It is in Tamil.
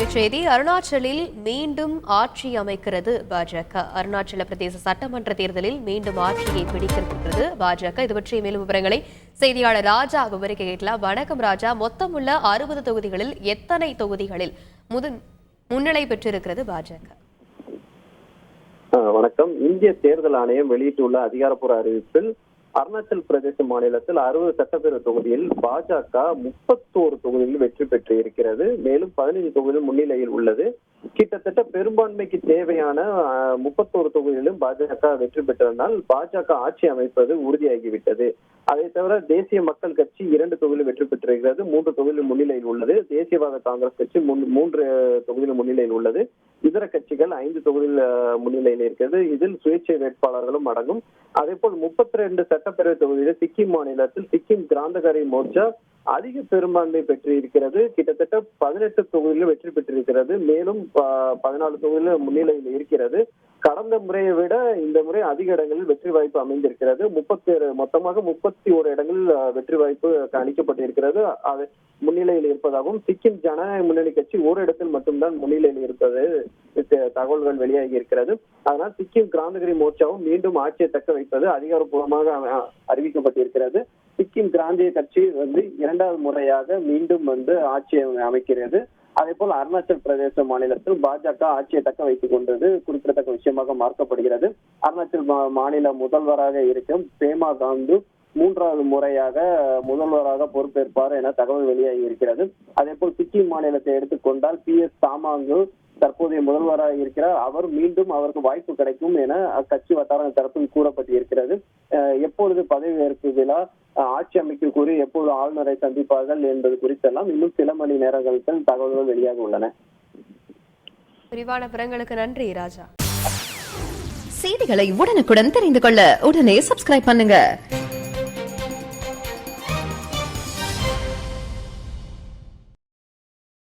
அண்மை செய்தி. அருணாச்சலில் மீண்டும் ஆட்சி அமைக்கிறது பாஜக. அருணாச்சல பிரதேச சட்டமன்ற தேர்தலில் மீண்டும் ஆட்சியை பிடிக்கிறது பாஜக. இது பற்றிய மேலும் விவரங்களை செய்தியாளர் ராஜா விவரிக்க கேட்கலாம். வணக்கம் ராஜா. மொத்தம் உள்ள 60 தொகுதிகளில் எத்தனை தொகுதிகளில் முன்னிலை பெற்றிருக்கிறது பாஜக? வணக்கம். இந்திய தேர்தல் ஆணையம் வெளியிட்டுள்ள அதிகாரப்பூர்வ அறிவிப்பில் அருணாச்சல் பிரதேச மாநிலத்தில் 60 சட்டப்பேரவை தொகுதியில் பாஜக 31 தொகுதிகளில் வெற்றி பெற்று இருக்கிறது. மேலும் 15 தொகுதிகள் முன்னிலையில் உள்ளது. கிட்டத்தட்ட பெரும்பான்மைக்கு தேவையான 31 தொகுதிகளிலும் பாஜக வெற்றி பெற்றதனால் பாஜக ஆட்சி அமைப்பது உறுதியாகிவிட்டது. அதை தவிர தேசிய மக்கள் கட்சி 2 தொகுதியில் வெற்றி பெற்றிருக்கிறது. 3 தொகுதியில் முன்னிலையில் உள்ளது. தேசியவாத காங்கிரஸ் கட்சி 3 தொகுதியில் முன்னிலையில் உள்ளது. இதர கட்சிகள் 5 தொகுதியில் முன்னிலையில் இருக்கிறது. இதில் சுயேட்சை வேட்பாளர்களும் அடங்கும். அதே போல் 32 சட்டப்பேரவை தொகுதியில் சிக்கிம் மாநிலத்தில் சிக்கிம் கிராந்தகாரி மோர்ச்சா அதிக பெரும்பான்மை பெற்று இருக்கிறது. கிட்டத்தட்ட 18 தொகுதியில் வெற்றி பெற்றிருக்கிறது. மேலும் 14 தொகுதியில் முன்னிலையில் இருக்கிறது. கடந்த முறையை விட இந்த முறை அதிக இடங்களில் வெற்றி வாய்ப்பு அமைந்திருக்கிறது. மொத்தமாக 31 இடங்களில் வெற்றி வாய்ப்பு அளிக்கப்பட்டிருக்கிறது. அது முன்னிலையில் இருப்பதாகவும் சிக்கிம் ஜனநாயக முன்னணி கட்சி ஒரு இடத்தில் மட்டும்தான் முன்னிலையில் இருப்பது தகவல்கள் வெளியாகி இருக்கிறது. அதனால் சிக்கிம் கிராந்தகிரி மோர்ச்சாவும் மீண்டும் ஆட்சியை தக்க வைப்பது அதிகாரப்பூர்வமாக அறிவிக்கப்பட்டிருக்கிறது. சிக்கிம் கிராந்திய கட்சி 2வது முறையாக மீண்டும் ஆட்சியை அமைக்கிறது. அதே போல் அருணாச்சல் பிரதேச மாநிலத்தில் பாஜக ஆட்சியை தக்க வைத்துக் கொண்டது குறிப்பிடத்தக்க விஷயமாக பார்க்கப்படுகிறது. அருணாச்சல் மாநில முதல்வராக இருக்கும் பேமா காந்து 3வது முறையாக முதல்வராக பொறுப்பேற்பார் என தகவல் வெளியாகி இருக்கிறது. அதே போல் சிக்கிம் மாநிலத்தை எடுத்துக்கொண்டால் PS தாமாங்கு தற்போதைய முதல்வராக இருக்கிறார். அவர் மீண்டும் அவருக்கு வாய்ப்பு கிடைக்கும் என அக்கட்சி வட்டார தரப்பில் கூறப்பட்டிருக்கிறது. எப்பொழுது பதவியேற்பு விழா, ஆட்சி அமைக்க கூறி எப்போது ஆளுநரை சந்திப்பார்கள் என்பது குறித்தெல்லாம் இன்னும் சில மணி நேரங்களுக்கு தகவல்கள் வெளியாக உள்ளன. விரிவான விவரங்களுக்கு நன்றி ராஜா. செய்திகளை உடனுக்குடன் தெரிந்து கொள்ள உடனே சப்ஸ்கிரைப் பண்ணுங்க.